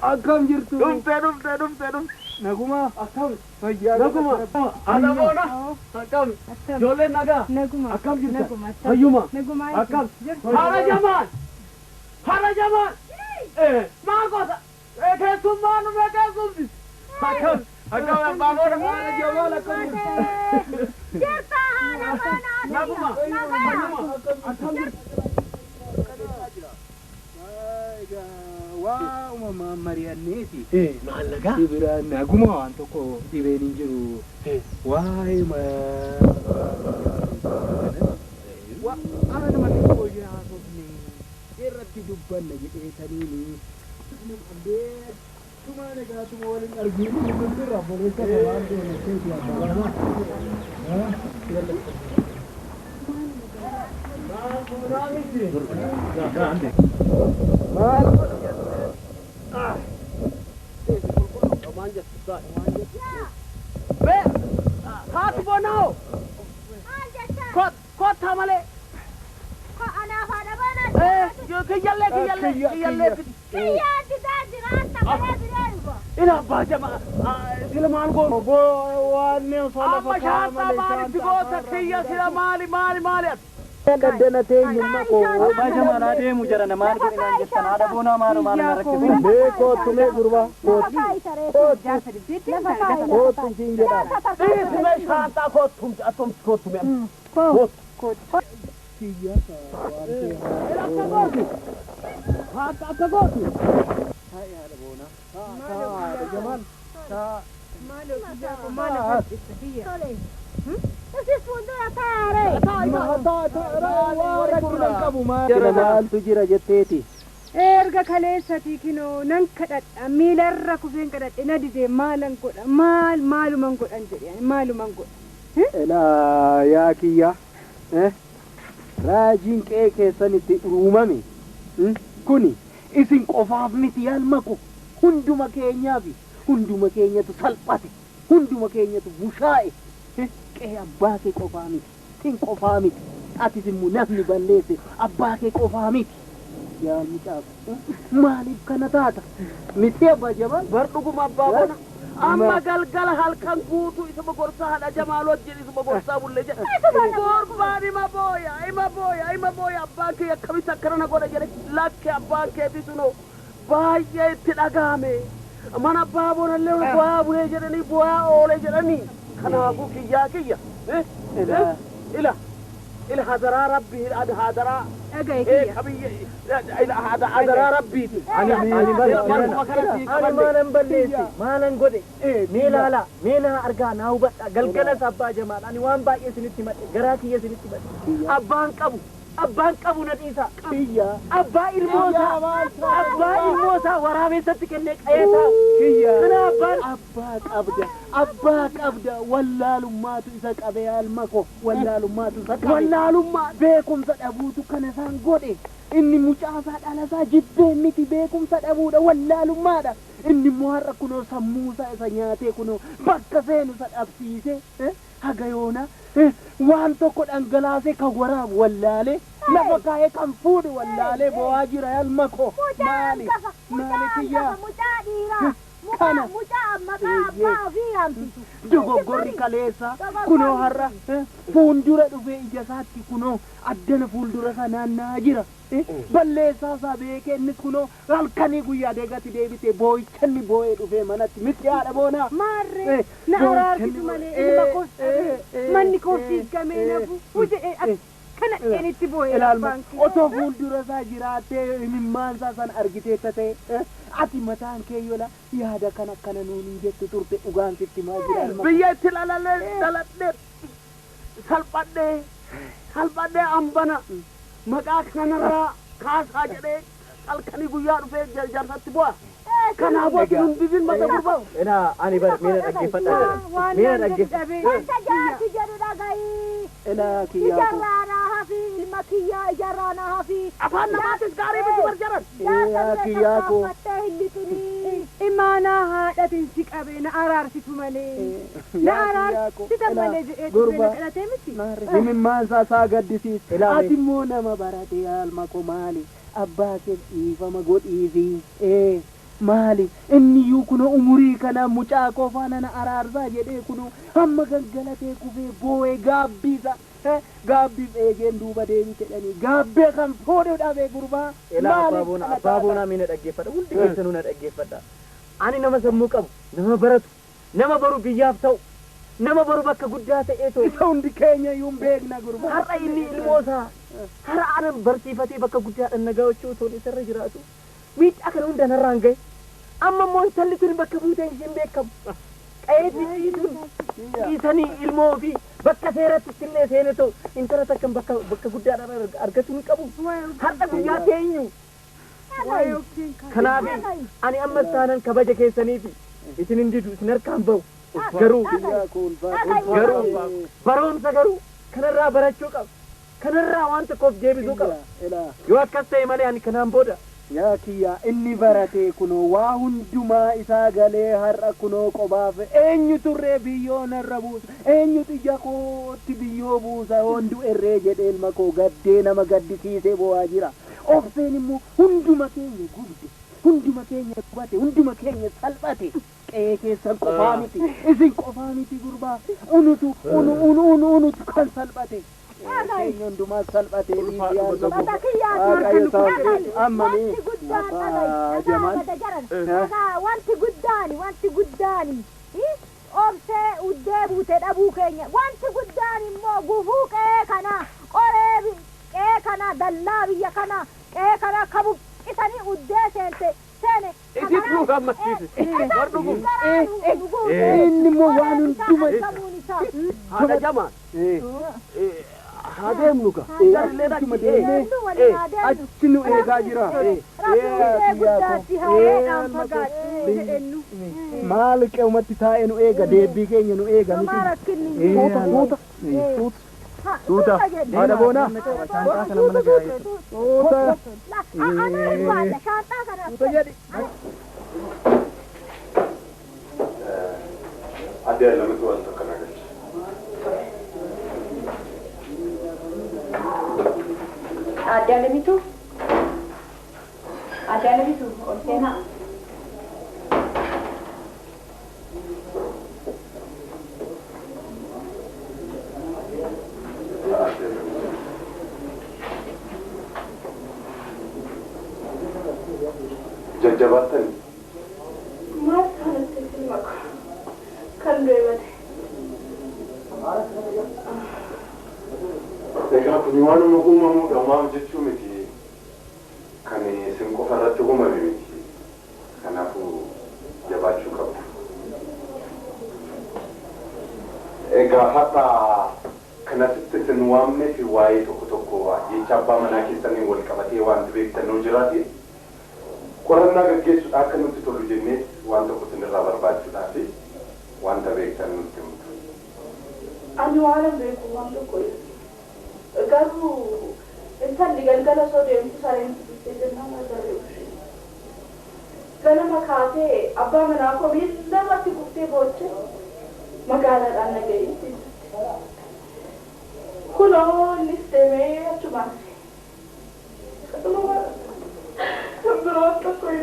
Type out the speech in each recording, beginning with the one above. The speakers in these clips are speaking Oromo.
Akkam jirtu? Dhumte. Naguma. Akkam? Fayyaa. Naguma. Adamoona. Akkam? Ijoolleen nagaa. Naguma. Akkam jirta? Naguma. Fayyuma. Naguma. Akkam? Hara Jamaan. Maal goota? Keessummaan nu keessumti. Akkam? Akkam baaboora. Hara Jamaan akkam jirtu? Jirta haala mana. Naguma. Fayyuma. Akkam jirtu? Waa uumamaan mari'anneeti. Maal nagaa? Sibira naguma waan tokko dhibeen hin jiru. Waa'ee ana namatti hojii haasofne irratti dubbanna jedheetaniini. Tuma nagaa tuma waliin arginu jirra boleessa waan deemee keeti abbaana. Haati bonoo. Kottaa malee. Kiyyalee. Ina abbaa jamaa. Sila maal goonu? Amma shaantaa maalitti goota kiyya sila maali ati? Daddana teenyummaa koo. Abbaa jamaa deemu jara namaan godhinaan jettan haadha boonaa maaluma rakkifin. Beekootu mee gurbaa kootu siin jedhama. Dhiisime shaantaa kottumti atomti kottume. Kiyya Akka gootu. haadha boonaa. Haadha jamaan. Maaltu jira jetteeti? Erga kaleessatii kinoo nan kadhadha miilarra kufeen kadhadhe na didee maalan godha maaluman godhan jedhee maaluman godha. Elaa yaa kiyya raajiin qe'ee keessanitti uumame kuni isin qofaaf miti yaalmako hunduma keenyaafi hunduma keenyatu salphate hunduma keenyatu bushaa'e qe'ee abbaa kee qofaa miti sin qofaa miti atis immoo namni balleesse abbaa kee qofaa miti yaa mucaaf maaliif kana taata miti abbaa jamaa Bar dhuguma abbaa bona. Amma galgala halkan guutuu isuma gorsaa haadha jamaa wajjin isuma gorsaa bullee jedha. Gorbaan ima booya abbaan kee akkamitti akkana na godha jedhe lakke abbaan keetii sunoo baay'ee itti dhagahame. Mana abbaa bonallee booyaa bulee jedhanii booyaa oolee jedhanii kanaafuu kiyya. Ila hadaraa rabbii hadaraa. Dhagaye kiyya. Hadaraa rabbiiti. Ani maalan balleesse maalan godhe mee laala mee naa argaa naa hubadha galgalas abbaa jamaadha ani waan baay'ee isinitti madhe garaa kiyya isinitti madhe. Abbaan qabu na dhiisa. Abbaa ilmoosaa waraabessatti kennee qayeetaa. Kana abbaa qabda wallaalummaatu isa qabe yaalmako wallaalummaatu isa qabe wallaalummaa beekumsa dhabuutu kana isaan godhe inni mucaasaa dhalasaa jibbee miti beekumsa dhabuudha wallaalummaadha inni immoo har'a kunoo sammuusaa isa nyaatee kunoo bakka seenu isa dhabsiise haga yoona waan tokko dhangalaasee kan waraabu wallaalee lafa kaa'ee kan fuudhe wallaalee bo'aa jira yaalmako maali kiyyaa kana dogoggorri kaleessa kunoo har'a fuuldura dhufee ija isaatti kunoo addana fuuldura sanaan jira balleessaa isaa beekee innis kunoo halkanii guyyaa deegatti deebitee boo'ichanni boo'ee dhufee manatti miti haadha boonaa Maarree na araarsitu malee ilma koos manni koos diigamee nafu jedhee kana itti boo'ee abbaan kee. Otoo fuuldura isaa jiraattee mimmaansaa sana argitee ta'e ati mataan kee yola yaada kana akkana nuuni jettu turte dhugaan sitti maa jira biyya itti dhaladhee salphadhee hambana maqaa kanarraa kaasaa jedhee halkanii guyyaa dhufee jaarsatti bu'a. Kanaafuu nun bibin mata gurbaa. Ina ani bar mina dhaggeeffadhaa. Mina dhaggeeffadhaa. Wanta jaarsi jedhu dhaga'i. Ina kiyyaa ko. Ijaarraanaa hafi ilma kiyyaa ijaarraanaa hafi. Afaan namaatis gaarii miti barjaran. Kiyyaa ko. Imaanaa haadhatiin si qabee na araarsitu malee. Na araarsita malee jedhee turre kadhatee miti. Himimmaan isaa gaddisiis. Ati immoo nama baratee alma ko maali? Abbaa kee dhiifama godhiifi. Maali inni iyyuu kuno umurii kana mucaa qofaana na araarsaa jedhee kuno hamma gangalatee kufee boo'ee gaabbiisa. Gaabbiif eegeen duuba deemi jedhanii gaabbee kan foodee dhabee gurbaa. Abaaboonaa mina dhaggeeffadha. Hundi keessanuu na dhaggeeffadha. Ani nama sammuu qabu, nama baratu, nama baru biyyaaf ta'u, nama baru bakka guddaa ta'ee ta'u. Isa hundi keenya iyyuu beekna gurbaa. Har'a inni ilmoosaa har'a anan barsiifatee bakka guddaadhaan nagaa hojjechuu toon isarra jiraatu. Miidhaa kana hunda narraan gahe. Amma immoo intalli tun bakka buutee isheen beekamu. Qayeetti dhiituun dhiisanii ilmoo fi bakka seeratti illee seene ta'u intala takkan bakka guddaadhaan argatu hin qabu. Har'a guyyaa teenyu. Kanaaf ani ammas taanan kabaja keessaniif isin hin didu isin harkaan bahu. Garuu baroomsa garuu kanarraa barachuu qaba. Kanarraa waan tokkoof deebisuu qaba. Yoo akkas ta'e malee ani kanaan booda. Yaa kiyyaa inni baratee kunoo waa hundumaa isaa galee har'a kunoo qobaaf eenyu turree biyyoo narra buusa eenyutu ija kootti biyyoo buusa hondu erree jedhee ilma koo gaddee nama gaddisiisee bo'aa jira. Obseen immoo hunduma keenya gubde hunduma keenya gubate hunduma keenya salphate qe'ee keessan qofaa miti isin qofaa miti gurbaa unutu kan salphate. Keenya hundumaa salphatee wanti guddaani obsee uddee buute dhabuu keenya wanti guddaan immoo gufuu qe'ee kana qoree qe'ee kana dallaa biyya kana qe'ee kana kabu isanii uddee seene Isin nu gammachiise. Inni immoo waan hunduma haadha jamaa. Hadeemnu ka. Achi nu eegaa jira. Maal qe'umatti taa'ee nu eega deebbii keenya nu eega miti. Suuta. Haadha boonaa. Suuta. Suuta jedhi. Adde lamatu wanta kana galcha. Adde alamitu ol seenaa. Jajjabaatani. Maal kanatti filma kan deemate. Egaa kun waanuma uumamuudha maal jechuu miti kan isin qofa irratti uumame miti. Kanaafuu jabaachuu qabdu. Egaa hatta kanatti isin waamne fi waa'ee tokko jecha abbaa manaa keessanii wal qabatee waan beektanuu jiraati. Qorannaa gaggeessuudhaa akka nutti tolu jennee waan tokko isinirraa barbaachuudhaa fi wanta beektan nutti himtu. Ani waan beeku waan tokko garuu intalli galgala osoo deemtu sareensi bittee jennaan agarre ganama kaatee abbaa manaa koo miillamatti kuftee booche magaalaadhaan nagahee kunoo innis deemee achumaan biroon tokko ani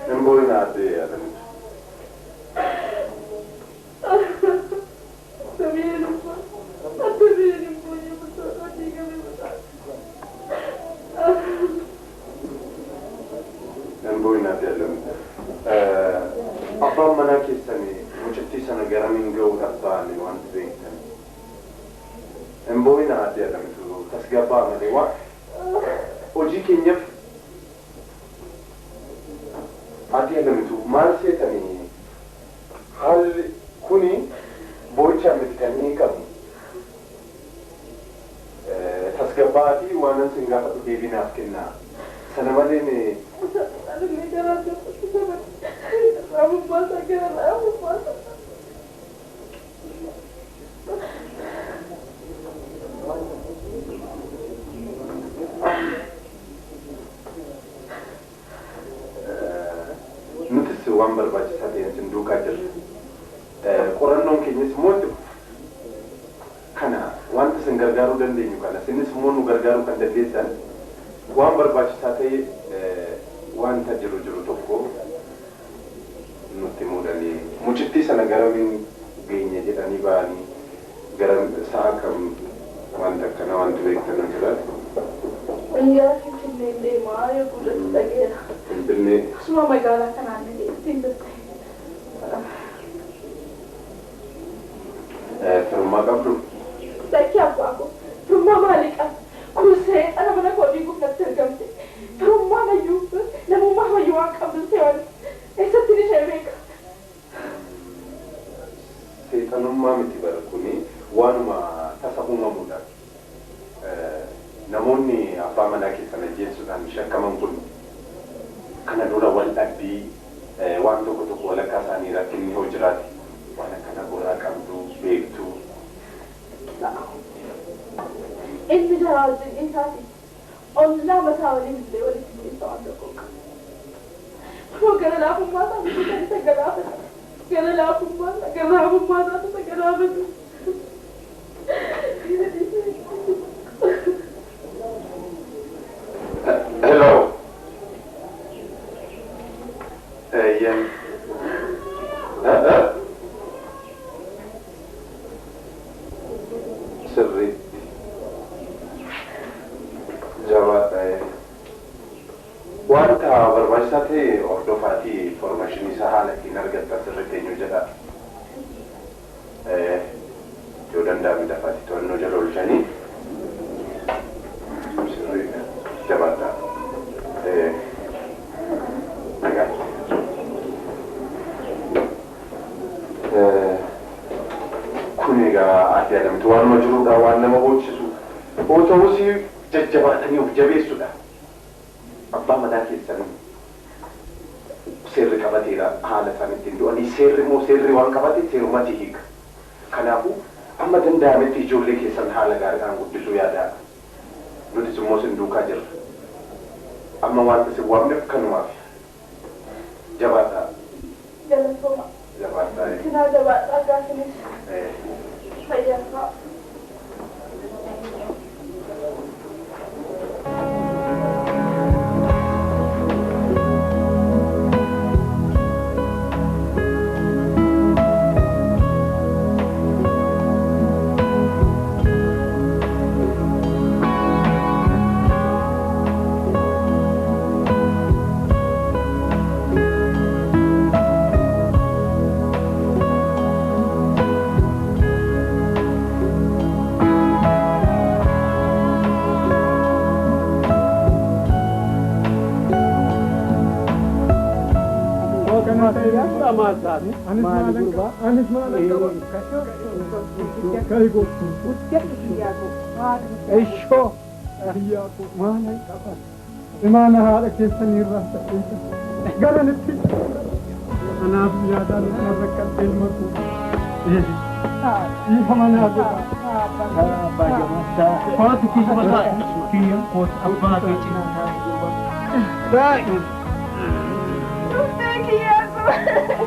Hin boo'inaa addee yaadanitu. Abbaan manaa keessanii mucattii sana garamiin ga'uudhaaf ba'anii waan beektan. Hin boo'inaa addee yaadamitu tasgabbaa malee waan hojii keenyaaf addee yaadamitu maal seetanii haalli kuni boo'ichaa miti kan inni qabu. Jabaatii waan isin gaafatu deebinaaf kennaa. Sana malee nutis waan barbaachisaa ta'e isin duukaa jirra. Qorannoon keenyas immoo kana wanta isin gargaaruu dandeenyu kana isinis immoo nu gargaaruu kan dandeessan waan barbaachisaa ta'e wanta jiru tokko nutti muudanii mucittii sana garamiin geenye jedhanii ba'anii gara sa'a kam wanta akkana wanti beektan jiraatu. Guyyaa Finfinnee deemaa yoo dhageera. Finfinnee. Akkasuma magaalaa kanaan ittiin jirte. Firummaa qabdu. Lakkii abbaa koo firummaa maalii qaba? Kuusee dhala mana koo diiguuf natti argamte. Firummaa mayyuu namummaa mayyuu waan qabdu seewwan eessatti ishee beeka. Seexanummaa miti bara kuni waanuma tasa uumamuudha. Namoonni abbaa manaa keessan ajjeesuudhaan shakkaman kun kana dura wal dhabbii waan tokko walakkaa isaanii rakkinni yoo jiraate waan akkana goraa qabdu beektu. Inni jaraa wajjin isaati. Ollaa mataa waliin illee walitti mul'isa waan tokko qaba. Kunoo gara laafummaa isaanii kan isa galaafata. Gara laafummaa isaatu isa galaafata. Hello. Yan. Sirriitti. Jabaadha. Wanta barbaachisaa ta'e hordofaatii informaashinii isaa haala ittiin argattan sirriitti eenyu jedha. Yoo danda'ame dafaatii to'annoo jala oolchanii. Sirriidha. Jabaadha. Nagaa. Kun egaa adda adamti waanuma jiruudha waan nama boonsisu. Otoobusii jajjabaatanii of jabeessuudha. Abbaa manaa keessan seerri qabateera haala isaan ittiin du'anii seerri waan qabate seerumatti hiika. Kanaafuu amma danda'ametti ijoollee keessan haala gaariidhaan guddisuu yaadaa. Nutis immoo sin duukaa jirra. Amma wanta sin waamneef kanumaaf. Jabaadhaa. Galatooma. Jabaadhaa. Sinaa jabaadhaa gaasinis. Fayyaafaa. Anis maal kaigo eesho yaako maal qaba imaana haala keessanii irraa ta'e garanitti anaaf yaadaan rakkan ilmatu ifamanaa godha baay'ee kooti kiyya kooti abbaa keetii baay'ee Thank you.